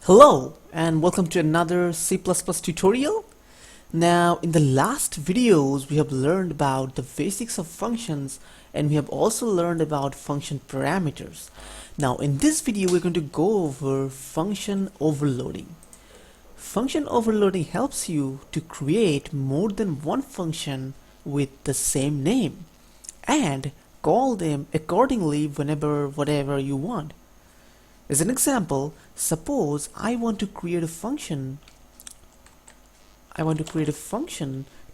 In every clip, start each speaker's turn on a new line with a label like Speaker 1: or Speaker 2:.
Speaker 1: Hello and welcome to another C++ tutorial. Now in the last videos we have learned about the basics of functions and we have also learned about function parameters. Now in this video we're going to go over function overloading. Function overloading helps you to create more than one function with the same name and call them accordingly whatever you want. As an example, suppose I want to create a function.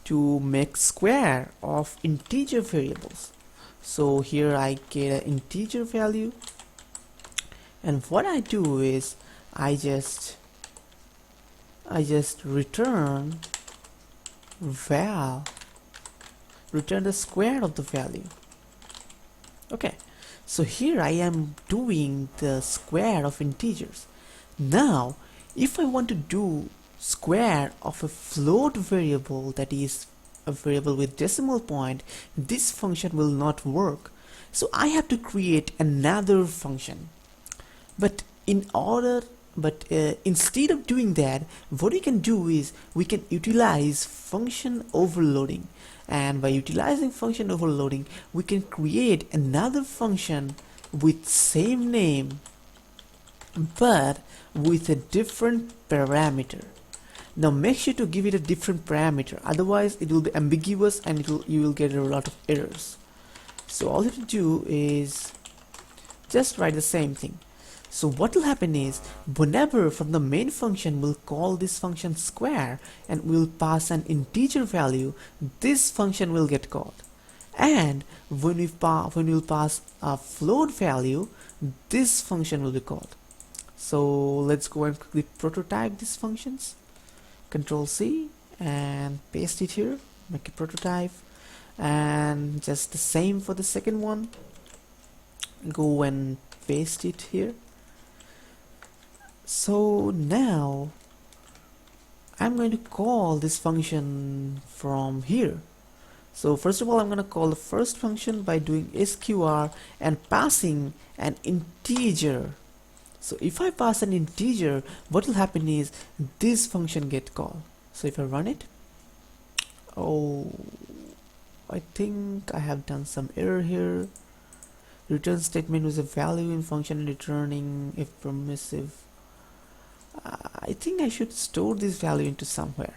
Speaker 1: To make square of integer variables. So here I get an integer value, and what I do is I just return the square of the value. Okay. So here I am doing the square of integers. Now if I want to do square of a float variable, that is a variable with decimal point, this function will not work. So I have to create another function. But instead of doing that, what we can do is we can utilize function overloading. And by utilizing function overloading, we can create another function with same name but with a different parameter. Now make sure to give it a different parameter, otherwise it will be ambiguous and you will get a lot of errors. So all you have to do is just write the same thing. So what will happen is, whenever from the main function we'll call this function square and we'll pass an integer value, this function will get called. And when we'll pass a float value, this function will be called. So let's go and quickly prototype these functions. Control C and paste it here, make a prototype, and just the same for the second one. Go and paste it here. So now I'm going to call this function from here. So first of all, I'm going to call the first function by doing sqr and passing an integer. So if I pass an integer, what will happen is this function get called. So if I run it, oh, I think I have done some error here. Return statement was a value in function returning if permissive. I think I should store this value into somewhere.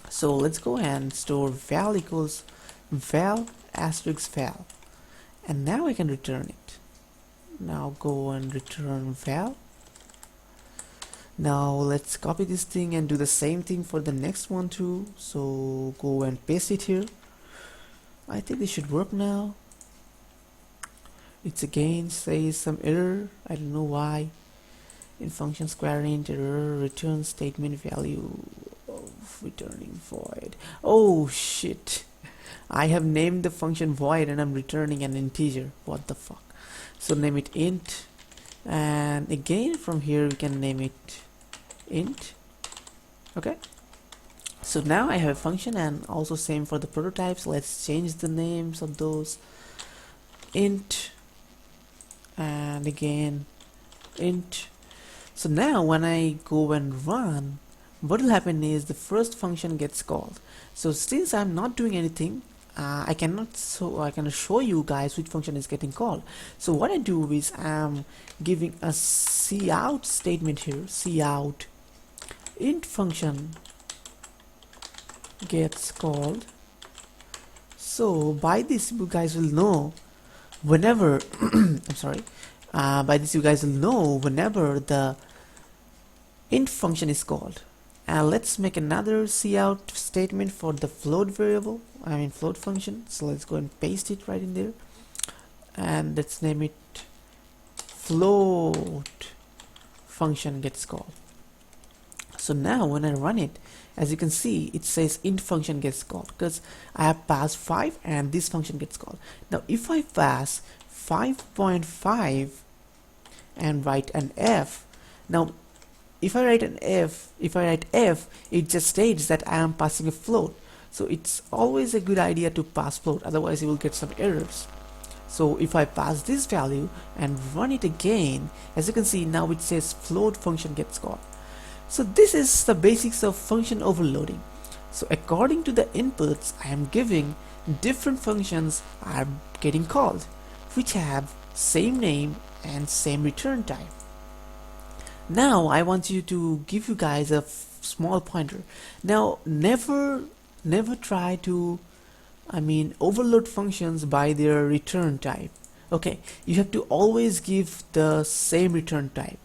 Speaker 1: So let's go and store val equals val asterisk val, and now I can return it. Now go and return val. Now let's copy this thing and do the same thing for the next one too. So go and paste it here. I think this should work now. It's again says some error, I don't know why. In function square int error, return statement value of returning void. Oh shit, I have named the function void and I'm returning an integer. What the fuck. So name it int, and again from here we can name it int. Okay, so now I have a function, and also same for the prototypes. Let's change the names of those. Int, and again int. So now when I go and run, what will happen is the first function gets called. So since I'm not doing anything, I cannot show you guys which function is getting called. So what I do is I'm giving a cout statement here. Cout int function gets called. So by this you guys will know whenever I'm sorry. By this you guys will know whenever the int function is called. And let's make another cout statement for the float function. So let's go and paste it right in there, and let's name it float function gets called. So now when I run it, as you can see, it says int function gets called because I have passed 5 and this function gets called. Now if I pass 5.5 and write an f, now if I write f, it just states that I am passing a float. So it's always a good idea to pass float, otherwise you will get some errors. So if I pass this value and run it again, as you can see, now it says float function gets called. So this is the basics of function overloading. So according to the inputs I am giving, different functions are getting called, which have same name and same return type. Now I want you to give you guys a small pointer. Now never try to overload functions by their return type. Okay, you have to always give the same return type,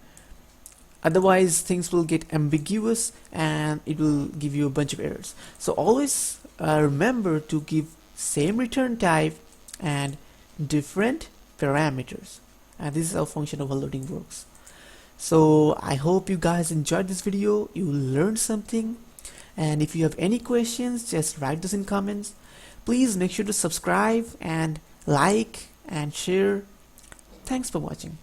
Speaker 1: otherwise things will get ambiguous and it will give you a bunch of errors. So always remember to give same return type and different parameters, and this is how function overloading works. So I hope you guys enjoyed this video, you learned something, and if you have any questions, just write those in comments. Please make sure to subscribe and like and share. Thanks for watching.